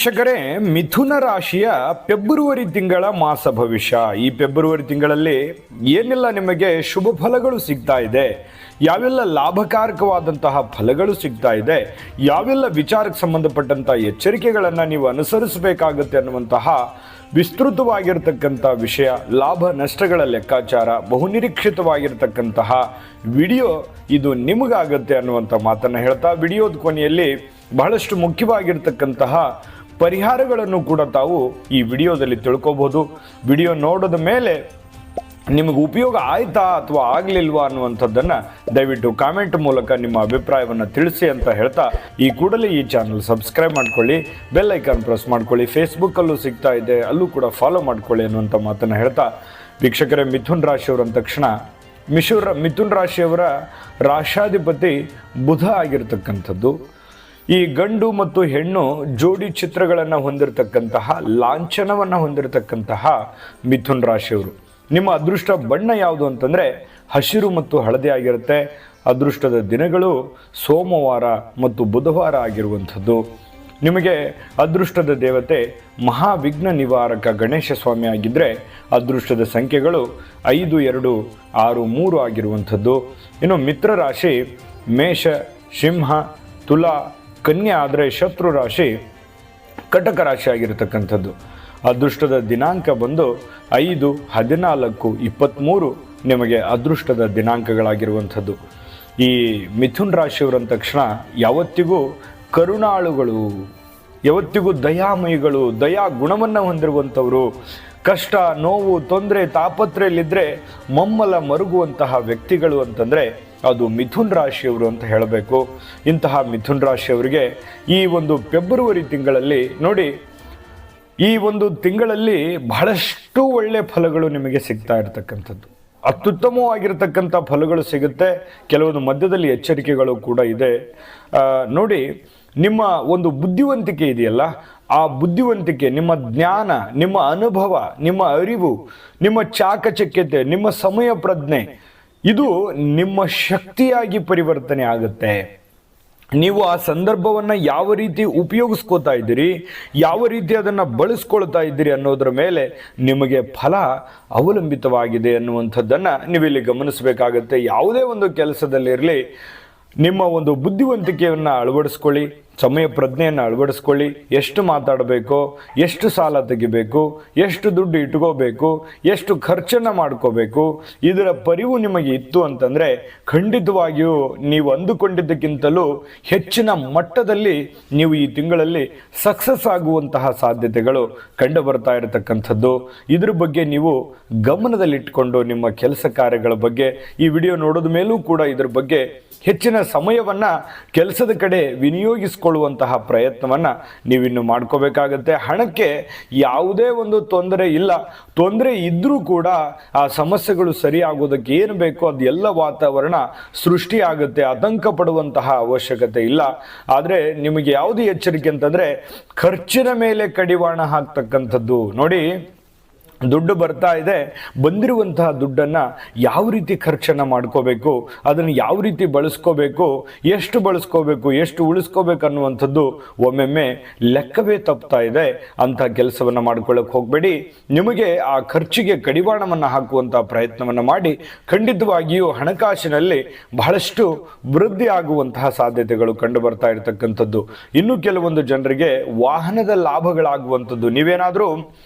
ವೀಕ್ಷಕರೇ, ಮಿಥುನ ರಾಶಿಯ ಫೆಬ್ರವರಿ ತಿಂಗಳ ಮಾಸ ಭವಿಷ್ಯ. ಈ ಫೆಬ್ರವರಿ ತಿಂಗಳಲ್ಲಿ ಏನೆಲ್ಲ ನಿಮಗೆ ಶುಭ ಫಲಗಳು ಸಿಗ್ತಾ ಇದೆ, ಯಾವೆಲ್ಲ ಲಾಭಕಾರಕವಾದಂತಹ ಫಲಗಳು ಸಿಗ್ತಾ ಇದೆ, ಯಾವೆಲ್ಲ ವಿಚಾರಕ್ಕೆ ಸಂಬಂಧಪಟ್ಟಂಥ ಎಚ್ಚರಿಕೆಗಳನ್ನು ನೀವು ಅನುಸರಿಸಬೇಕಾಗುತ್ತೆ ಅನ್ನುವಂತಹ ವಿಸ್ತೃತವಾಗಿರ್ತಕ್ಕಂಥ ವಿಷಯ, ಲಾಭ ನಷ್ಟಗಳ ಲೆಕ್ಕಾಚಾರ, ಬಹುನಿರೀಕ್ಷಿತವಾಗಿರ್ತಕ್ಕಂತಹ ವಿಡಿಯೋ ಇದು ನಿಮಗಾಗುತ್ತೆ ಅನ್ನುವಂಥ ಮಾತನ್ನು ಹೇಳ್ತಾ, ವಿಡಿಯೋದ ಕೊನೆಯಲ್ಲಿ ಬಹಳಷ್ಟು ಮುಖ್ಯವಾಗಿರ್ತಕ್ಕಂತಹ ಪರಿಹಾರಗಳನ್ನು ಕೂಡ ತಾವು ಈ ವಿಡಿಯೋದಲ್ಲಿ ತಿಳ್ಕೊಬೋದು. ವಿಡಿಯೋ ನೋಡಿದ ಮೇಲೆ ನಿಮಗೆ ಉಪಯೋಗ ಆಯ್ತಾ ಅಥವಾ ಆಗಲಿಲ್ವಾ ಅನ್ನುವಂಥದ್ದನ್ನು ದಯವಿಟ್ಟು ಕಾಮೆಂಟ್ ಮೂಲಕ ನಿಮ್ಮ ಅಭಿಪ್ರಾಯವನ್ನು ತಿಳಿಸಿ ಅಂತ ಹೇಳ್ತಾ, ಈ ಕೂಡಲೇ ಈ ಚಾನಲ್ ಸಬ್ಸ್ಕ್ರೈಬ್ ಮಾಡ್ಕೊಳ್ಳಿ, ಬೆಲ್ ಐಕಾನ್ ಪ್ರೆಸ್ ಮಾಡ್ಕೊಳ್ಳಿ, ಫೇಸ್ಬುಕ್ಕಲ್ಲೂ ಸಿಗ್ತಾ ಇದೆ ಅಲ್ಲೂ ಕೂಡ ಫಾಲೋ ಮಾಡ್ಕೊಳ್ಳಿ ಅನ್ನುವಂಥ ಮಾತನ್ನು ಹೇಳ್ತಾ, ವೀಕ್ಷಕರೇ, ಮಿಥುನ್ ರಾಶಿಯವರು ಅಂದ ತಕ್ಷಣ ಮಿಥುನ್ ರಾಶಿಯವರ ರಾಶಾಧಿಪತಿ ಬುಧ ಆಗಿರ್ತಕ್ಕಂಥದ್ದು. ಈ ಗಂಡು ಮತ್ತು ಹೆಣ್ಣು ಜೋಡಿ ಚಿತ್ರಗಳನ್ನು ಹೊಂದಿರತಕ್ಕಂತಹ, ಲಾಂಛನವನ್ನು ಹೊಂದಿರತಕ್ಕಂತಹ ಮಿಥುನ್ ರಾಶಿಯವರು. ನಿಮ್ಮ ಅದೃಷ್ಟ ಬಣ್ಣ ಯಾವುದು ಅಂತಂದರೆ ಹಸಿರು ಮತ್ತು ಹಳದಿ ಆಗಿರುತ್ತೆ. ಅದೃಷ್ಟದ ದಿನಗಳು ಸೋಮವಾರ ಮತ್ತು ಬುಧವಾರ ಆಗಿರುವಂಥದ್ದು. ನಿಮಗೆ ಅದೃಷ್ಟದ ದೇವತೆ ಮಹಾವಿಘ್ನ ನಿವಾರಕ ಗಣೇಶ ಸ್ವಾಮಿ ಆಗಿದ್ದರೆ ಅದೃಷ್ಟದ ಸಂಖ್ಯೆಗಳು 5, 2, 6, 3 ಆಗಿರುವಂಥದ್ದು. ಇನ್ನು ಮಿತ್ರ ರಾಶಿ ಮೇಷ, ಸಿಂಹ, ತುಲಾ, ಕನ್ಯಾ ಆದರೆ ಶತ್ರು ರಾಶಿ ಕಟಕ ರಾಶಿ ಆಗಿರತಕ್ಕಂಥದ್ದು. ಅದೃಷ್ಟದ ದಿನಾಂಕ ಬಂದು 5, 14, 23 ನಿಮಗೆ ಅದೃಷ್ಟದ ದಿನಾಂಕಗಳಾಗಿರುವಂಥದ್ದು. ಈ ಮಿಥುನ್ ರಾಶಿಯವರಂದ ತಕ್ಷಣ ಯಾವತ್ತಿಗೂ ಕರುಣಾಳುಗಳು, ಯಾವತ್ತಿಗೂ ದಯಾಮಯಿಗಳು, ದಯಾ ಗುಣವನ್ನು ಹೊಂದಿರುವಂಥವರು. ಕಷ್ಟ, ನೋವು, ತೊಂದರೆ, ತಾಪತ್ರೆಯಲ್ಲಿದ್ದರೆ ಮಮ್ಮಲ ಮರುಗುವಂತಹ ವ್ಯಕ್ತಿಗಳು ಅಂತಂದರೆ ಅದು ಮಿಥುನ್ ರಾಶಿಯವರು ಅಂತ ಹೇಳಬೇಕು. ಇಂತಹ ಮಿಥುನ್ ರಾಶಿಯವರಿಗೆ ಈ ಒಂದು ಫೆಬ್ರವರಿ ತಿಂಗಳಲ್ಲಿ ನೋಡಿ, ಈ ಒಂದು ತಿಂಗಳಲ್ಲಿ ಬಹಳಷ್ಟು ಒಳ್ಳೆಯ ಫಲಗಳು ನಿಮಗೆ ಸಿಗ್ತಾ ಇರತಕ್ಕಂಥದ್ದು, ಅತ್ಯುತ್ತಮವಾಗಿರ್ತಕ್ಕಂಥ ಫಲಗಳು ಸಿಗುತ್ತೆ. ಕೆಲವೊಂದು ಮಧ್ಯದಲ್ಲಿ ಎಚ್ಚರಿಕೆಗಳು ಕೂಡ ಇದೆ. ನೋಡಿ, ನಿಮ್ಮ ಒಂದು ಬುದ್ಧಿವಂತಿಕೆ ಇದೆಯಲ್ಲ, ಆ ಬುದ್ಧಿವಂತಿಕೆ, ನಿಮ್ಮ ಜ್ಞಾನ, ನಿಮ್ಮ ಅನುಭವ, ನಿಮ್ಮ ಅರಿವು, ನಿಮ್ಮ ಚಾಕಚಕ್ಯತೆ, ನಿಮ್ಮ ಸಮಯ ಪ್ರಜ್ಞೆ, ಇದು ನಿಮ್ಮ ಶಕ್ತಿಯಾಗಿ ಪರಿವರ್ತನೆ ಆಗುತ್ತೆ. ನೀವು ಆ ಸಂದರ್ಭವನ್ನು ಯಾವ ರೀತಿ ಉಪಯೋಗಿಸ್ಕೋತಾ ಇದ್ದೀರಿ, ಯಾವ ರೀತಿ ಅದನ್ನು ಬಳಸ್ಕೊಳ್ತಾ ಇದ್ದೀರಿ ಅನ್ನೋದ್ರ ಮೇಲೆ ನಿಮಗೆ ಫಲ ಅವಲಂಬಿತವಾಗಿದೆ ಅನ್ನುವಂಥದ್ದನ್ನು ನೀವಿಲ್ಲಿ ಗಮನಿಸಬೇಕಾಗತ್ತೆ. ಯಾವುದೇ ಒಂದು ಕೆಲಸದಲ್ಲಿರಲಿ, ನಿಮ್ಮ ಒಂದು ಬುದ್ಧಿವಂತಿಕೆಯನ್ನು ಅಳವಡಿಸ್ಕೊಳ್ಳಿ, ಸಮಯ ಪ್ರಜ್ಞೆಯನ್ನು ಅಳವಡಿಸ್ಕೊಳ್ಳಿ. ಎಷ್ಟು ಮಾತಾಡಬೇಕು, ಎಷ್ಟು ಸಾಲ ತೆಗಿಬೇಕು, ಎಷ್ಟು ದುಡ್ಡು ಇಟ್ಕೋಬೇಕು, ಎಷ್ಟು ಖರ್ಚನ್ನು ಮಾಡ್ಕೋಬೇಕು, ಇದರ ಪರಿವು ನಿಮಗೆ ಇತ್ತು ಅಂತಂದರೆ ಖಂಡಿತವಾಗಿಯೂ ನೀವು ಅಂದುಕೊಂಡಿದ್ದಕ್ಕಿಂತಲೂ ಹೆಚ್ಚಿನ ಮಟ್ಟದಲ್ಲಿ ನೀವು ಈ ತಿಂಗಳಲ್ಲಿ ಸಕ್ಸಸ್ ಆಗುವಂತಹ ಸಾಧ್ಯತೆಗಳು ಕಂಡು ಬರ್ತಾ ಇರತಕ್ಕಂಥದ್ದು. ಇದ್ರ ಬಗ್ಗೆ ನೀವು ಗಮನದಲ್ಲಿಟ್ಟುಕೊಂಡು ನಿಮ್ಮ ಕೆಲಸ ಕಾರ್ಯಗಳ ಬಗ್ಗೆ ಈ ವಿಡಿಯೋ ನೋಡಿದ ಮೇಲೂ ಕೂಡ ಇದ್ರ ಬಗ್ಗೆ ಹೆಚ್ಚಿನ ಸಮಯವನ್ನು ಕೆಲಸದ ಕಡೆ ವಿನಿಯೋಗಿಸಿಕೊಳ್ಳುವಂತಹ ಪ್ರಯತ್ನವನ್ನು ನೀವಿನ್ನು ಮಾಡ್ಕೋಬೇಕಾಗತ್ತೆ. ಹಣಕ್ಕೆ ಯಾವುದೇ ಒಂದು ತೊಂದರೆ ಇಲ್ಲ. ತೊಂದರೆ ಇದ್ದರೂ ಕೂಡ ಆ ಸಮಸ್ಯೆಗಳು ಸರಿಯಾಗೋದಕ್ಕೆ ಏನು ಬೇಕೋ ಅದು ಎಲ್ಲ ವಾತಾವರಣ ಸೃಷ್ಟಿಯಾಗುತ್ತೆ. ಆತಂಕ ಪಡುವಂತಹ ಅವಶ್ಯಕತೆ ಇಲ್ಲ. ಆದರೆ ನಿಮಗೆ ಯಾವುದು ಎಚ್ಚರಿಕೆ ಅಂತಂದರೆ ಖರ್ಚಿನ ಮೇಲೆ ಕಡಿವಾಣ ಹಾಕ್ತಕ್ಕಂಥದ್ದು. ನೋಡಿ, ದುಡ್ಡು ಬರ್ತಾ ಇದೆ, ಬಂದಿರುವಂತಹ ದುಡ್ಡನ್ನು ಯಾವ ರೀತಿ ಖರ್ಚನ್ನು ಮಾಡ್ಕೋಬೇಕು, ಅದನ್ನು ಯಾವ ರೀತಿ ಬಳಸ್ಕೋಬೇಕು, ಎಷ್ಟು ಬಳಸ್ಕೋಬೇಕು, ಎಷ್ಟು ಉಳಿಸ್ಕೋಬೇಕು ಅನ್ನುವಂಥದ್ದು ಒಮ್ಮೊಮ್ಮೆ ಲೆಕ್ಕವೇ ತಪ್ತಾ ಇದೆ. ಅಂಥ ಕೆಲಸವನ್ನು ಮಾಡ್ಕೊಳ್ಳೋಕೆ ಹೋಗಬೇಡಿ. ನಿಮಗೆ ಆ ಖರ್ಚಿಗೆ ಕಡಿವಾಣವನ್ನು ಹಾಕುವಂಥ ಪ್ರಯತ್ನವನ್ನು ಮಾಡಿ ಖಂಡಿತವಾಗಿಯೂ ಹಣಕಾಸಿನಲ್ಲಿ ಬಹಳಷ್ಟು ವೃದ್ಧಿ ಆಗುವಂತಹ ಸಾಧ್ಯತೆಗಳು ಕಂಡು ಬರ್ತಾ ಇರತಕ್ಕಂಥದ್ದು. ಇನ್ನು ಕೆಲವೊಂದು ಜನರಿಗೆ ವಾಹನದ ಲಾಭಗಳಾಗುವಂಥದ್ದು. ನೀವೇನಾದರೂ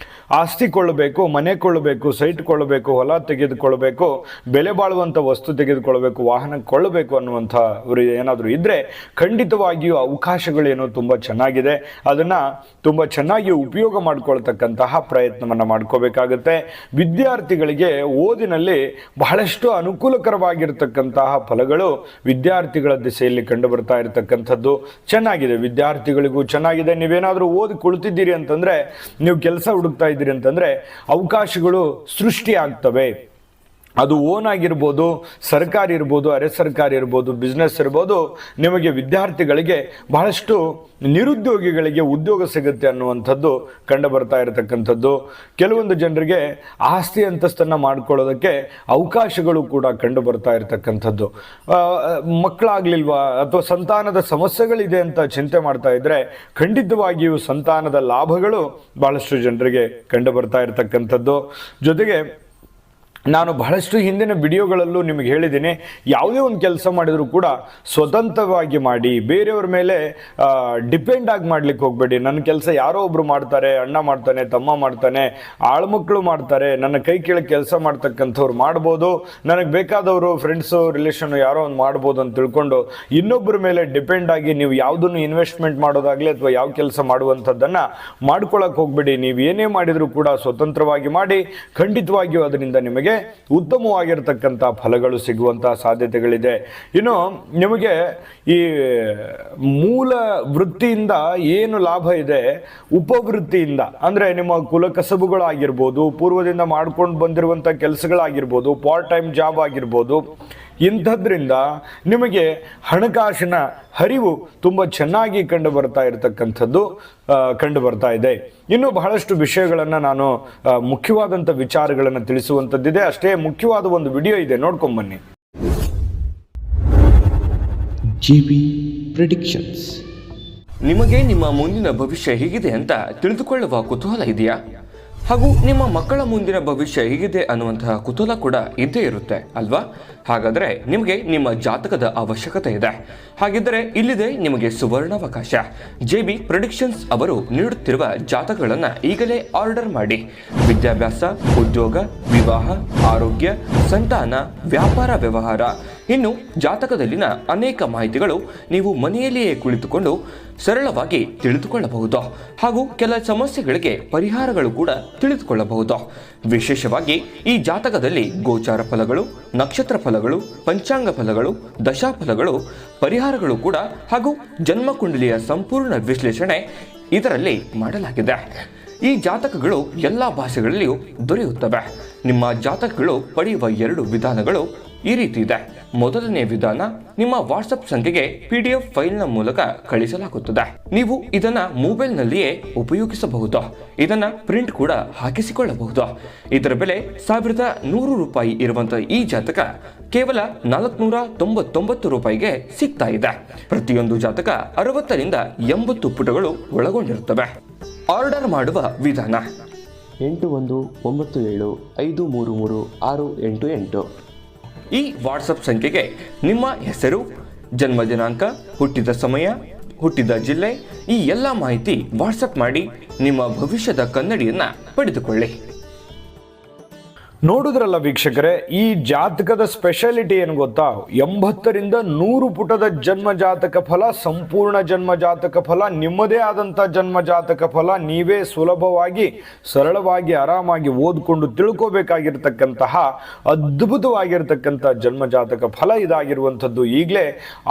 ಆಸ್ತಿ ಕೊಳ್ಳಬೇಕು, ಮನೆ ಕೊಳ್ಳಬೇಕು, ಸೈಟ್ ಕೊಳ್ಳಬೇಕು, ಹೊಲ ತೆಗೆದುಕೊಳ್ಬೇಕು, ಬೆಲೆ ಬಾಳುವಂಥ ವಸ್ತು ತೆಗೆದುಕೊಳ್ಬೇಕು, ವಾಹನ ಕೊಳ್ಳಬೇಕು ಅನ್ನುವಂಥ ಏನಾದರೂ ಇದ್ದರೆ ಖಂಡಿತವಾಗಿಯೂ ಅವಕಾಶಗಳೇನೋ ತುಂಬ ಚೆನ್ನಾಗಿದೆ. ಅದನ್ನು ತುಂಬ ಚೆನ್ನಾಗಿ ಉಪಯೋಗ ಮಾಡಿಕೊಳ್ತಕ್ಕಂತಹ ಪ್ರಯತ್ನವನ್ನು ಮಾಡ್ಕೋಬೇಕಾಗತ್ತೆ. ವಿದ್ಯಾರ್ಥಿಗಳಿಗೆ ಓದಿನಲ್ಲಿ ಬಹಳಷ್ಟು ಅನುಕೂಲಕರವಾಗಿರ್ತಕ್ಕಂತಹ ಫಲಗಳು ವಿದ್ಯಾರ್ಥಿಗಳ ದಿಸೆಯಲ್ಲಿ ಕಂಡು ಬರ್ತಾ ಇರತಕ್ಕಂಥದ್ದು ಚೆನ್ನಾಗಿದೆ. ವಿದ್ಯಾರ್ಥಿಗಳಿಗೂ ಚೆನ್ನಾಗಿದೆ. ನೀವೇನಾದರೂ ಓದಿ ಕುಳಿತಿದ್ದೀರಿ ಅಂತಂದರೆ, ನೀವು ಕೆಲಸ ಹುಡುಕ್ತಾ ಇದ್ದೀರಿ ಅಂತಂದರೆ ಅವಕಾಶಗಳು ಸೃಷ್ಟಿ ಆಗ್ತವೆ. ಅದು ಓನ್ ಆಗಿರ್ಬೋದು, ಸರ್ಕಾರಿ ಇರ್ಬೋದು, ಅರೆ ಸರ್ಕಾರಿ ಇರ್ಬೋದು, ಬಿಸ್ನೆಸ್ ಇರ್ಬೋದು, ನಿಮಗೆ ವಿದ್ಯಾರ್ಥಿಗಳಿಗೆ ಬಹಳಷ್ಟು ನಿರುದ್ಯೋಗಿಗಳಿಗೆ ಉದ್ಯೋಗ ಸಿಗುತ್ತೆ ಅನ್ನುವಂಥದ್ದು ಕಂಡು ಬರ್ತಾ ಇರತಕ್ಕಂಥದ್ದು. ಕೆಲವೊಂದು ಜನರಿಗೆ ಆಸ್ತಿ ಅಂತಸ್ತನ್ನು ಮಾಡ್ಕೊಳ್ಳೋದಕ್ಕೆ ಅವಕಾಶಗಳು ಕೂಡ ಕಂಡು ಬರ್ತಾ ಇರತಕ್ಕಂಥದ್ದು. ಮಕ್ಕಳಾಗ್ಲಿಲ್ವಾ ಅಥವಾ ಸಂತಾನದ ಸಮಸ್ಯೆಗಳಿದೆ ಅಂತ ಚಿಂತೆ ಮಾಡ್ತಾ ಇದ್ರೆ ಖಂಡಿತವಾಗಿಯೂ ಸಂತಾನದ ಲಾಭಗಳು ಬಹಳಷ್ಟು ಜನರಿಗೆ ಕಂಡು ಬರ್ತಾ ಇರತಕ್ಕಂಥದ್ದು. ಜೊತೆಗೆ ನಾನು ಬಹಳಷ್ಟು ಹಿಂದಿನ ವಿಡಿಯೋಗಳಲ್ಲೂ ನಿಮಗೆ ಹೇಳಿದ್ದೀನಿ, ಯಾವುದೇ ಒಂದು ಕೆಲಸ ಮಾಡಿದರೂ ಕೂಡ ಸ್ವತಂತ್ರವಾಗಿ ಮಾಡಿ, ಬೇರೆಯವ್ರ ಮೇಲೆ ಡಿಪೆಂಡ್ ಆಗಿ ಮಾಡ್ಲಿಕ್ಕೆ ಹೋಗಬೇಡಿ. ನನ್ನ ಕೆಲಸ ಯಾರೋ ಒಬ್ರು ಮಾಡ್ತಾರೆ, ಅಣ್ಣ ಮಾಡ್ತಾನೆ, ತಮ್ಮ ಮಾಡ್ತಾನೆ, ಆಳ್ಮಕ್ಳು ಮಾಡ್ತಾರೆ, ನನ್ನ ಕೈ ಕೆಳಗೆ ಕೆಲಸ ಮಾಡ್ತಕ್ಕಂಥವ್ರು ಮಾಡ್ಬೋದು, ನನಗೆ ಬೇಕಾದವರು ಫ್ರೆಂಡ್ಸು ರಿಲೇಷನ್ನು ಯಾರೋ ಒಂದು ಮಾಡ್ಬೋದು ಅಂತ ತಿಳ್ಕೊಂಡು ಇನ್ನೊಬ್ಬರ ಮೇಲೆ ಡಿಪೆಂಡ್ ಆಗಿ ನೀವು ಯಾವುದನ್ನು ಇನ್ವೆಸ್ಟ್ಮೆಂಟ್ ಮಾಡೋದಾಗಲಿ ಅಥವಾ ಯಾವ ಕೆಲಸ ಮಾಡುವಂಥದ್ದನ್ನು ಮಾಡ್ಕೊಳಕ್ಕೆ ಹೋಗಬೇಡಿ. ನೀವು ಏನೇ ಮಾಡಿದರೂ ಕೂಡ ಸ್ವತಂತ್ರವಾಗಿ ಮಾಡಿ, ಖಂಡಿತವಾಗಿಯೂ ಅದರಿಂದ ನಿಮಗೆ ಉತ್ತಮವಾಗಿರತಕ್ಕಂಥ ಫಲಗಳು ಸಿಗುವಂತಹ ಸಾಧ್ಯತೆಗಳಿದೆ. ಇನ್ನು ನಿಮಗೆ ಈ ಮೂಲ ವೃತ್ತಿಯಿಂದ ಏನು ಲಾಭ ಇದೆ, ಉಪವೃತ್ತಿಯಿಂದ ಅಂದರೆ ನಿಮ್ಮ ಕುಲಕಸಬುಗಳಾಗಿರ್ಬೋದು, ಪೂರ್ವದಿಂದ ಮಾಡ್ಕೊಂಡು ಬಂದಿರುವಂಥ ಕೆಲಸಗಳಾಗಿರ್ಬೋದು, ಪಾರ್ಟ್ ಟೈಮ್ ಜಾಬ್ ಆಗಿರ್ಬೋದು, ಇಂಥದ್ರಿಂದ ನಿಮಗೆ ಹಣಕಾಸಿನ ಹರಿವು ತುಂಬ ಚೆನ್ನಾಗಿ ಕಂಡು ಬರ್ತಾ ಇರತಕ್ಕಂಥದ್ದು ಕಂಡು ಬರ್ತಾ ಇದೆ. ಇನ್ನು ಬಹಳಷ್ಟು ವಿಷಯಗಳನ್ನು ನಾನು ಮುಖ್ಯವಾದಂಥ ವಿಚಾರಗಳನ್ನು ತಿಳಿಸುವಂಥದ್ದಿದೆ. ಅಷ್ಟೇ ಮುಖ್ಯವಾದ ಒಂದು ವಿಡಿಯೋ ಇದೆ, ನೋಡ್ಕೊಂಬನ್ನಿ. JB Predictions. ನಿಮಗೆ ನಿಮ್ಮ ಮುಂದಿನ ಭವಿಷ್ಯ ಹೇಗಿದೆ ಅಂತ ತಿಳಿದುಕೊಳ್ಳುವ ಕುತೂಹಲ ಇದೆಯಾ? ಹಾಗೂ ನಿಮ್ಮ ಮಕ್ಕಳ ಮುಂದಿನ ಭವಿಷ್ಯ ಹೇಗಿದೆ ಅನ್ನುವಂತಹ ಕುತೂಹಲ ಕೂಡ ಇದ್ದೇ ಇರುತ್ತೆ ಅಲ್ವಾ? ಹಾಗಾದರೆ ನಿಮಗೆ ನಿಮ್ಮ ಜಾತಕದ ಅವಶ್ಯಕತೆ ಇದೆ. ಹಾಗಿದ್ದರೆ ಇಲ್ಲಿದೆ ನಿಮಗೆ ಸುವರ್ಣಾವಕಾಶ. JB ಪ್ರೆಡಿಕ್ಷನ್ಸ್ ಅವರು ನೀಡುತ್ತಿರುವ ಜಾತಕಗಳನ್ನು ಈಗಲೇ ಆರ್ಡರ್ ಮಾಡಿ. ವಿದ್ಯಾಭ್ಯಾಸ, ಉದ್ಯೋಗ, ವಿವಾಹ, ಆರೋಗ್ಯ, ಸಂತಾನ, ವ್ಯಾಪಾರ ವ್ಯವಹಾರ, ಇನ್ನು ಜಾತಕದಲ್ಲಿನ ಅನೇಕ ಮಾಹಿತಿಗಳು ನೀವು ಮನೆಯಲ್ಲಿಯೇ ಕುಳಿತುಕೊಂಡು ಸರಳವಾಗಿ ತಿಳಿದುಕೊಳ್ಳಬಹುದು. ಹಾಗೂ ಕೆಲ ಸಮಸ್ಯೆಗಳಿಗೆ ಪರಿಹಾರಗಳು ಕೂಡ ತಿಳಿದುಕೊಳ್ಳಬಹುದು. ವಿಶೇಷವಾಗಿ ಈ ಜಾತಕದಲ್ಲಿ ಗೋಚಾರ ಫಲಗಳು, ನಕ್ಷತ್ರ ಫಲಗಳು, ಪಂಚಾಂಗ ಫಲಗಳು, ದಶಾಫಲಗಳು, ಪರಿಹಾರಗಳು ಕೂಡ ಹಾಗೂ ಜನ್ಮಕುಂಡಲಿಯ ಸಂಪೂರ್ಣ ವಿಶ್ಲೇಷಣೆ ಇದರಲ್ಲಿ ಮಾಡಲಾಗಿದೆ. ಈ ಜಾತಕಗಳು ಎಲ್ಲ ಭಾಷೆಗಳಲ್ಲಿಯೂ ದೊರೆಯುತ್ತವೆ. ನಿಮ್ಮ ಜಾತಕಗಳು ಪಡೆಯುವ 2 ವಿಧಾನಗಳು ಈ ರೀತಿ ಇದೆ. ಮೊದಲನೇ ವಿಧಾನ, ನಿಮ್ಮ ವಾಟ್ಸಪ್ ಸಂಖ್ಯೆಗೆ PDF ಫೈಲ್ನ ಮೂಲಕ ಕಳಿಸಲಾಗುತ್ತದೆ. ನೀವು ಇದನ್ನ ಮೊಬೈಲ್ನಲ್ಲಿಯೇ ಉಪಯೋಗಿಸಬಹುದು. ಇದನ್ನ ಪ್ರಿಂಟ್ ಕೂಡ ಹಾಕಿಸಿಕೊಳ್ಳಬಹುದು. ಇದರ ಬೆಲೆ 1100 ರೂಪಾಯಿ ಇರುವಂತಹ ಈ ಜಾತಕ ಕೇವಲ 499 ರೂಪಾಯಿಗೆ ಸಿಗ್ತಾ ಇದೆ. ಪ್ರತಿಯೊಂದು ಜಾತಕ 60ರಿಂದ 80 ಪುಟಗಳು ಒಳಗೊಂಡಿರುತ್ತವೆ. ಆರ್ಡರ್ ಮಾಡುವ ವಿಧಾನ: 8197533688. ಈ ವಾಟ್ಸಪ್ ಸಂಖ್ಯೆಗೆ ನಿಮ್ಮ ಹೆಸರು, ಜನ್ಮ ದಿನಾಂಕ, ಹುಟ್ಟಿದ ಸಮಯ, ಹುಟ್ಟಿದ ಜಿಲ್ಲೆ, ಈ ಎಲ್ಲ ಮಾಹಿತಿ ವಾಟ್ಸಪ್ ಮಾಡಿ ನಿಮ್ಮ ಭವಿಷ್ಯದ ಕನ್ನಡಿಯನ್ನ ಪಡೆದುಕೊಳ್ಳಿ. ನೋಡುದ್ರಲ್ಲ ವೀಕ್ಷಕರೇ, ಈ ಜಾತಕದ ಸ್ಪೆಷಾಲಿಟಿ ಏನು ಗೊತ್ತಾ? 80ರಿಂದ 100 ಪುಟದ ಜನ್ಮ ಜಾತಕ ಫಲ, ಸಂಪೂರ್ಣ ಜನ್ಮ ಜಾತಕ ಫಲ, ನಿಮ್ಮದೇ ಆದಂಥ ಜನ್ಮ ಜಾತಕ ಫಲ, ನೀವೇ ಸುಲಭವಾಗಿ ಸರಳವಾಗಿ ಆರಾಮಾಗಿ ಓದ್ಕೊಂಡು ತಿಳ್ಕೋಬೇಕಾಗಿರ್ತಕ್ಕಂತಹ ಅದ್ಭುತವಾಗಿರ್ತಕ್ಕಂಥ ಜನ್ಮ ಜಾತಕ ಫಲ ಇದಾಗಿರುವಂಥದ್ದು. ಈಗಲೇ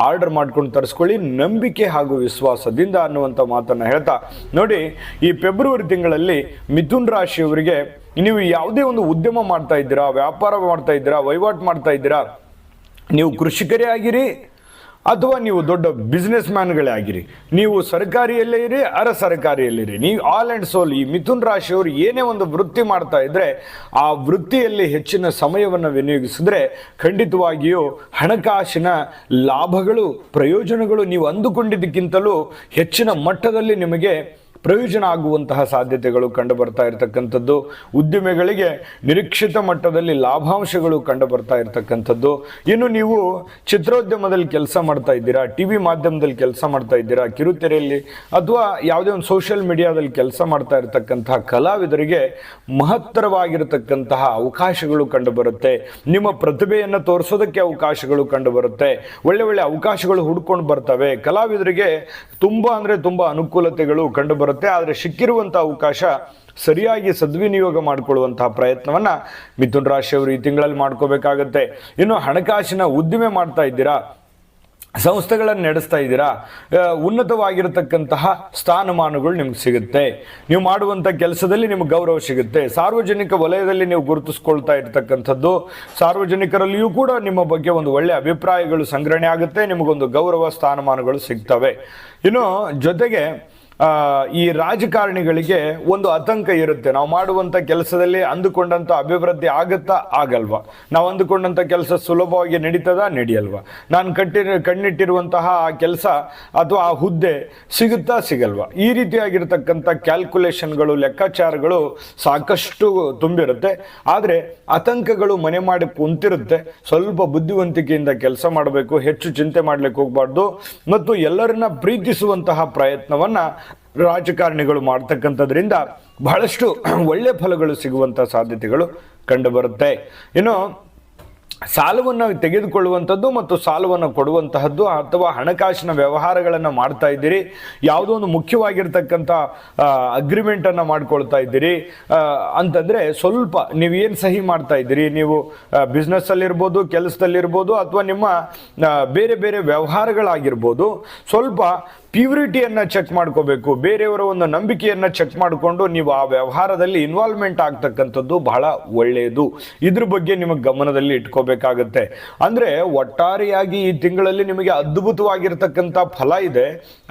ಆರ್ಡರ್ ಮಾಡ್ಕೊಂಡು ತರಿಸ್ಕೊಳ್ಳಿ, ನಂಬಿಕೆ ಹಾಗೂ ವಿಶ್ವಾಸದಿಂದ ಅನ್ನುವಂಥ ಮಾತನ್ನು ಹೇಳ್ತಾ, ನೋಡಿ, ಈ ಫೆಬ್ರವರಿ ತಿಂಗಳಲ್ಲಿ ಮಿಥುನ್ ರಾಶಿಯವರಿಗೆ ನೀವು ಯಾವುದೇ ಒಂದು ಉದ್ಯಮ ಮಾಡ್ತಾ ಇದ್ದೀರಾ, ವ್ಯಾಪಾರ ಮಾಡ್ತಾ ಇದ್ದೀರಾ, ವಹಿವಾಟು ಮಾಡ್ತಾ ಇದ್ದೀರಾ, ನೀವು ಕೃಷಿಕರೇ ಆಗಿರಿ ಅಥವಾ ನೀವು ದೊಡ್ಡ ಬಿಸ್ನೆಸ್ ಮ್ಯಾನ್ಗಳೇ ಆಗಿರಿ, ನೀವು ಸರ್ಕಾರಿಯಲ್ಲೇ ಇರಿ, ಅರ ಸರ್ಕಾರಿಯಲ್ಲಿರಿ, ನೀವು ಆಲ್ ಆ್ಯಂಡ್ ಸೋಲ್ ಈ ಮಿಥುನ್ ರಾಶಿಯವರು ಏನೇ ಒಂದು ವೃತ್ತಿ ಮಾಡ್ತಾ ಇದ್ರೆ ಆ ವೃತ್ತಿಯಲ್ಲಿ ಹೆಚ್ಚಿನ ಸಮಯವನ್ನು ವಿನಿಯೋಗಿಸಿದ್ರೆ ಖಂಡಿತವಾಗಿಯೂ ಹಣಕಾಸಿನ ಲಾಭಗಳು, ಪ್ರಯೋಜನಗಳು ನೀವು ಅಂದುಕೊಂಡಿದ್ದಕ್ಕಿಂತಲೂ ಹೆಚ್ಚಿನ ಮಟ್ಟದಲ್ಲಿ ನಿಮಗೆ ಪ್ರಯೋಜನ ಆಗುವಂತಹ ಸಾಧ್ಯತೆಗಳು ಕಂಡು ಬರ್ತಾ ಇರತಕ್ಕಂಥದ್ದು. ಉದ್ಯಮಿಗಳಿಗೆ ನಿರೀಕ್ಷಿತ ಮಟ್ಟದಲ್ಲಿ ಲಾಭಾಂಶಗಳು ಕಂಡು ಬರ್ತಾ ಇರತಕ್ಕಂಥದ್ದು. ಇನ್ನು ನೀವು ಚಿತ್ರೋದ್ಯಮದಲ್ಲಿ ಕೆಲಸ ಮಾಡ್ತಾ ಇದ್ದೀರಾ, TV ಮಾಧ್ಯಮದಲ್ಲಿ ಕೆಲಸ ಮಾಡ್ತಾ ಇದ್ದೀರಾ, ಕಿರುತೆರೆಯಲ್ಲಿ ಅಥವಾ ಯಾವುದೇ ಒಂದು ಸೋಷಿಯಲ್ ಮೀಡಿಯಾದಲ್ಲಿ ಕೆಲಸ ಮಾಡ್ತಾ ಇರತಕ್ಕಂತಹ ಕಲಾವಿದರಿಗೆ ಮಹತ್ತರವಾಗಿರತಕ್ಕಂತಹ ಅವಕಾಶಗಳು ಕಂಡು ಬರುತ್ತೆ. ನಿಮ್ಮ ಪ್ರತಿಭೆಯನ್ನು ತೋರಿಸೋದಕ್ಕೆ ಅವಕಾಶಗಳು ಕಂಡು ಬರುತ್ತೆ. ಒಳ್ಳೆ ಒಳ್ಳೆ ಅವಕಾಶಗಳು ಹುಡ್ಕೊಂಡು ಬರ್ತವೆ. ಕಲಾವಿದರಿಗೆ ತುಂಬ ಅಂದರೆ ತುಂಬ ಅನುಕೂಲತೆಗಳು ಕಂಡು ಬರುತ್ತೆ. ಆದರೆ ಸಿಕ್ಕಿರುವಂತಹ ಅವಕಾಶ ಸರಿಯಾಗಿ ಸದ್ವಿನಿಯೋಗ ಮಾಡಿಕೊಳ್ಳುವಂತಹ ಪ್ರಯತ್ನವನ್ನ ಮಿಥುನ್ ರಾಶಿಯವರು ಈ ತಿಂಗಳಲ್ಲಿ ಮಾಡ್ಕೋಬೇಕಾಗತ್ತೆ. ಇನ್ನು ಹಣಕಾಸಿನ ಉದ್ದಿಮೆ ಮಾಡ್ತಾ ಇದ್ದೀರಾ ಸಂಸ್ಥೆಗಳನ್ನು ನಡೆಸ್ತಾ ಇದ್ದೀರಾ, ಉನ್ನತವಾಗಿರತಕ್ಕಂತಹ ಸ್ಥಾನಮಾನಗಳು ನಿಮ್ಗೆ ಸಿಗುತ್ತೆ. ನೀವು ಮಾಡುವಂಥ ಕೆಲಸದಲ್ಲಿ ನಿಮ್ಗೆ ಗೌರವ ಸಿಗುತ್ತೆ. ಸಾರ್ವಜನಿಕ ವಲಯದಲ್ಲಿ ನೀವು ಗುರುತಿಸ್ಕೊಳ್ತಾ ಇರ್ತಕ್ಕಂಥದ್ದು, ಸಾರ್ವಜನಿಕರಲ್ಲಿಯೂ ಕೂಡ ನಿಮ್ಮ ಬಗ್ಗೆ ಒಂದು ಒಳ್ಳೆಯ ಅಭಿಪ್ರಾಯಗಳು ಸಂಗ್ರಹಣೆ ಆಗುತ್ತೆ. ನಿಮಗೊಂದು ಗೌರವ ಸ್ಥಾನಮಾನಗಳು ಸಿಗ್ತವೆ. ಇನ್ನು ಜೊತೆಗೆ ಈ ರಾಜಕಾರಣಿಗಳಿಗೆ ಒಂದು ಆತಂಕ ಇರುತ್ತೆ. ನಾವು ಮಾಡುವಂಥ ಕೆಲಸದಲ್ಲಿ ಅಂದುಕೊಂಡಂಥ ಅಭಿವೃದ್ಧಿ ಆಗುತ್ತಾ ಆಗಲ್ವಾ, ನಾವು ಅಂದುಕೊಂಡಂಥ ಕೆಲಸ ಸುಲಭವಾಗಿ ನಡೀತದಾ ನಡೆಯಲ್ವಾ, ನಾನು ಕಣ್ಣಿಟ್ಟಿರುವಂತಹ ಆ ಕೆಲಸ ಅಥವಾ ಆ ಹುದ್ದೆ ಸಿಗುತ್ತಾ ಸಿಗಲ್ವಾ, ಈ ರೀತಿಯಾಗಿರ್ತಕ್ಕಂಥ ಕ್ಯಾಲ್ಕುಲೇಷನ್ಗಳು, ಲೆಕ್ಕಾಚಾರಗಳು ಸಾಕಷ್ಟು ತುಂಬಿರುತ್ತೆ. ಆದರೆ ಆತಂಕಗಳು ಮನೆ ಮಾಡಿ ಕುಂತಿರುತ್ತೆ. ಸ್ವಲ್ಪ ಬುದ್ಧಿವಂತಿಕೆಯಿಂದ ಕೆಲಸ ಮಾಡಬೇಕು, ಹೆಚ್ಚು ಚಿಂತೆ ಮಾಡ್ಲಿಕ್ಕೆ ಹೋಗ್ಬಾರ್ದು. ಮತ್ತು ಎಲ್ಲರನ್ನ ಪ್ರೀತಿಸುವಂತಹ ಪ್ರಯತ್ನವನ್ನ ರಾಜಕಾರಣಿಗಳು ಮಾಡ್ತಕ್ಕಂಥದ್ರಿಂದ ಬಹಳಷ್ಟು ಒಳ್ಳೆ ಫಲಗಳು ಸಿಗುವಂಥ ಸಾಧ್ಯತೆಗಳು ಕಂಡುಬರುತ್ತೆ. ಇನ್ನು ಸಾಲವನ್ನು ತೆಗೆದುಕೊಳ್ಳುವಂಥದ್ದು ಮತ್ತು ಸಾಲವನ್ನು ಕೊಡುವಂತಹದ್ದು ಅಥವಾ ಹಣಕಾಸಿನ ವ್ಯವಹಾರಗಳನ್ನು ಮಾಡ್ತಾ ಇದ್ದೀರಿ, ಯಾವುದೋ ಒಂದು ಮುಖ್ಯವಾಗಿರ್ತಕ್ಕಂಥ ಅಗ್ರಿಮೆಂಟನ್ನು ಮಾಡ್ಕೊಳ್ತಾ ಇದ್ದೀರಿ ಅಂತಂದರೆ ಸ್ವಲ್ಪ ನೀವೇನು ಸಹಿ ಮಾಡ್ತಾ ಇದ್ದೀರಿ, ನೀವು ಬಿಸ್ನೆಸ್ಸಲ್ಲಿರ್ಬೋದು, ಕೆಲಸದಲ್ಲಿರ್ಬೋದು, ಅಥವಾ ನಿಮ್ಮ ಬೇರೆ ಬೇರೆ ವ್ಯವಹಾರಗಳಾಗಿರ್ಬೋದು, ಸ್ವಲ್ಪ ಪ್ಯೂರಿಟಿಯನ್ನು ಚೆಕ್ ಮಾಡ್ಕೋಬೇಕು. ಬೇರೆಯವರ ಒಂದು ನಂಬಿಕೆಯನ್ನು ಚೆಕ್ ಮಾಡಿಕೊಂಡು ನೀವು ಆ ವ್ಯವಹಾರದಲ್ಲಿ ಇನ್ವಾಲ್ವ್ಮೆಂಟ್ ಆಗ್ತಕ್ಕಂಥದ್ದು ಬಹಳ ಒಳ್ಳೆಯದು. ಇದ್ರ ಬಗ್ಗೆ ನಿಮಗೆ ಗಮನದಲ್ಲಿ ಇಟ್ಕೋಬೇಕಾಗತ್ತೆ. ಅಂದರೆ ಒಟ್ಟಾರೆಯಾಗಿ ಈ ತಿಂಗಳಲ್ಲಿ ನಿಮಗೆ ಅದ್ಭುತವಾಗಿರ್ತಕ್ಕಂಥ ಫಲ ಇದೆ.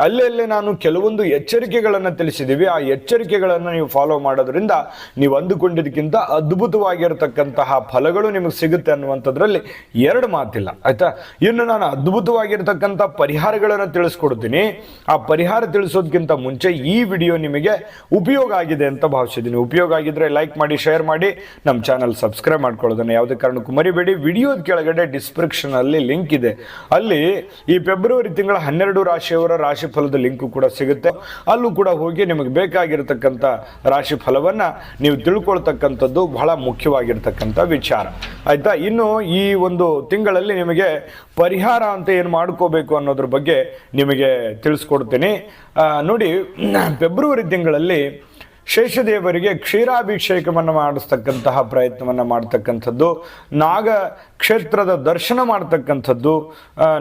ಅಲ್ಲೇ ನಾನು ಕೆಲವೊಂದು ಎಚ್ಚರಿಕೆಗಳನ್ನು ತಿಳಿಸಿದ್ದೀವಿ. ಆ ಎಚ್ಚರಿಕೆಗಳನ್ನು ನೀವು ಫಾಲೋ ಮಾಡೋದ್ರಿಂದ ನೀವು ಅಂದುಕೊಂಡಿದ್ದಕ್ಕಿಂತ ಅದ್ಭುತವಾಗಿರ್ತಕ್ಕಂತಹ ಫಲಗಳು ನಿಮಗೆ ಸಿಗುತ್ತೆ ಅನ್ನುವಂಥದ್ರಲ್ಲಿ ಎರಡು ಮಾತಿಲ್ಲ, ಆಯ್ತಾ. ಇನ್ನು ನಾನು ಅದ್ಭುತವಾಗಿರ್ತಕ್ಕಂಥ ಪರಿಹಾರಗಳನ್ನು ತಿಳಿಸ್ಕೊಡ್ತೀನಿ. ಆ ಪರಿಹಾರ ತಿಳಿಸೋದಕ್ಕಿಂತ ಮುಂಚೆ ಈ ವಿಡಿಯೋ ನಿಮಗೆ ಉಪಯೋಗ ಆಗಿದೆ ಅಂತ ಭಾವಿಸಿದ್ದೀನಿ. ಉಪಯೋಗ ಆಗಿದ್ರೆ ಲೈಕ್ ಮಾಡಿ, ಶೇರ್ ಮಾಡಿ, ನಮ್ಮ ಚಾನಲ್ ಸಬ್ಸ್ಕ್ರೈಬ್ ಮಾಡ್ಕೊಳ್ಳೋದನ್ನು ಯಾವುದೇ ಕಾರಣಕ್ಕೂ ಮರಿಬೇಡಿ. ವಿಡಿಯೋದ ಕೆಳಗಡೆ ಡಿಸ್ಕ್ರಿಪ್ಷನ್ ಅಲ್ಲಿ ಲಿಂಕ್ ಇದೆ. ಅಲ್ಲಿ ಈ ಫೆಬ್ರವರಿ ತಿಂಗಳ 12 ರಾಶಿಯವರ ರಾಶಿ ಫಲದ ಲಿಂಕ್ ಕೂಡ ಸಿಗುತ್ತೆ. ಅಲ್ಲೂ ಕೂಡ ಹೋಗಿ ನಿಮಗೆ ಬೇಕಾಗಿರತಕ್ಕಂಥ ರಾಶಿ ಫಲವನ್ನ ನೀವು ತಿಳ್ಕೊಳ್ತಕ್ಕಂಥದ್ದು ಬಹಳ ಮುಖ್ಯವಾಗಿರ್ತಕ್ಕಂಥ ವಿಚಾರ, ಆಯ್ತಾ. ಇನ್ನು ಈ ಒಂದು ತಿಂಗಳಲ್ಲಿ ನಿಮಗೆ ಪರಿಹಾರ ಅಂತ ಏನು ಮಾಡ್ಕೋಬೇಕು ಅನ್ನೋದ್ರ ಬಗ್ಗೆ ನಿಮಗೆ ತಿಳಿಸ್ಕೊಡ್ತೀನಿ. ನೋಡಿ, ಫೆಬ್ರವರಿ ತಿಂಗಳಲ್ಲಿ ಶೇಷದೇವರಿಗೆ ಕ್ಷೀರಾಭಿಷೇಕವನ್ನು ಮಾಡಿಸ್ತಕ್ಕಂತಹ ಪ್ರಯತ್ನವನ್ನು ಮಾಡ್ತಕ್ಕಂಥದ್ದು, ನಾಗ ಕ್ಷೇತ್ರದ ದರ್ಶನ ಮಾಡ್ತಕ್ಕಂಥದ್ದು,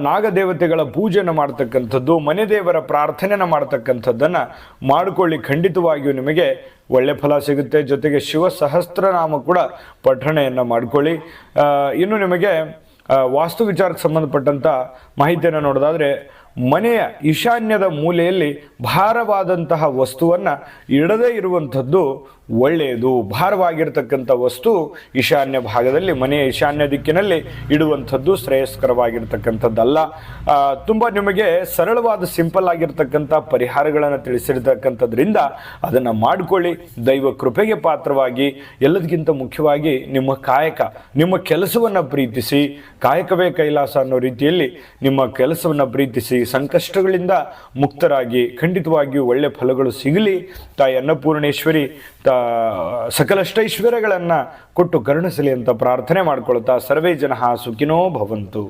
ನಾಗದೇವತೆಗಳ ಪೂಜೆಯನ್ನು ಮಾಡ್ತಕ್ಕಂಥದ್ದು, ಮನೆ ದೇವರ ಪ್ರಾರ್ಥನೆಯನ್ನು ಮಾಡ್ತಕ್ಕಂಥದ್ದನ್ನು ಮಾಡಿಕೊಳ್ಳಿ. ಖಂಡಿತವಾಗಿಯೂ ನಿಮಗೆ ಒಳ್ಳೆ ಫಲ ಸಿಗುತ್ತೆ. ಜೊತೆಗೆ ಶಿವ ಸಹಸ್ರನಾಮ ಕೂಡ ಪಠಣೆಯನ್ನು ಮಾಡಿಕೊಳ್ಳಿ. ಇನ್ನು ನಿಮಗೆ ವಾಸ್ತು ವಿಚಾರಕ್ಕೆ ಸಂಬಂಧಪಟ್ಟಂಥ ಮಾಹಿತಿಯನ್ನು ನೋಡೋದಾದರೆ, ಮನೆಯ ಈಶಾನ್ಯದ ಮೂಲೆಯಲ್ಲಿ ಭಾರವಾದಂತಹ ವಸ್ತುವನ್ನು ಇಡದೇ ಇರುವಂಥದ್ದು ಒಳ್ಳೆಯದು. ಭಾರವಾಗಿರ್ತಕ್ಕಂಥ ವಸ್ತು ಈಶಾನ್ಯ ಭಾಗದಲ್ಲಿ, ಮನೆಯ ಈಶಾನ್ಯ ದಿಕ್ಕಿನಲ್ಲಿ ಇಡುವಂಥದ್ದು ಶ್ರೇಯಸ್ಕರವಾಗಿರ್ತಕ್ಕಂಥದ್ದಲ್ಲ. ತುಂಬ ನಿಮಗೆ ಸರಳವಾದ ಸಿಂಪಲ್ ಆಗಿರ್ತಕ್ಕಂಥ ಪರಿಹಾರಗಳನ್ನು ತಿಳಿಸಿರ್ತಕ್ಕಂಥದ್ರಿಂದ ಅದನ್ನು ಮಾಡಿಕೊಳ್ಳಿ. ದೈವ ಕೃಪೆಗೆ ಪಾತ್ರವಾಗಿ, ಎಲ್ಲದಕ್ಕಿಂತ ಮುಖ್ಯವಾಗಿ ನಿಮ್ಮ ಕಾಯಕ, ನಿಮ್ಮ ಕೆಲಸವನ್ನು ಪ್ರೀತಿಸಿ. ಕಾಯಕವೇ ಕೈಲಾಸ ಅನ್ನೋ ರೀತಿಯಲ್ಲಿ ನಿಮ್ಮ ಕೆಲಸವನ್ನು ಪ್ರೀತಿಸಿ, ಸಂಕಷ್ಟಗಳಿಂದ ಮುಕ್ತರಾಗಿ ಖಂಡಿತವಾಗಿಯೂ ಒಳ್ಳೆ ಫಲಗಳು ಸಿಗಲಿ. ತಾಯಿ ಅನ್ನಪೂರ್ಣೇಶ್ವರಿ ಸಕಲಷ್ಟೈಶ್ವರ್ಯಗಳನ್ನು ಕೊಟ್ಟು ಕರುಣಿಸಲಿ ಅಂತ ಪ್ರಾರ್ಥನೆ ಮಾಡ್ಕೊಳ್ತಾ ಸರ್ವೇ ಜನಃ ಸುಖಿನೋ ಭವಂತು.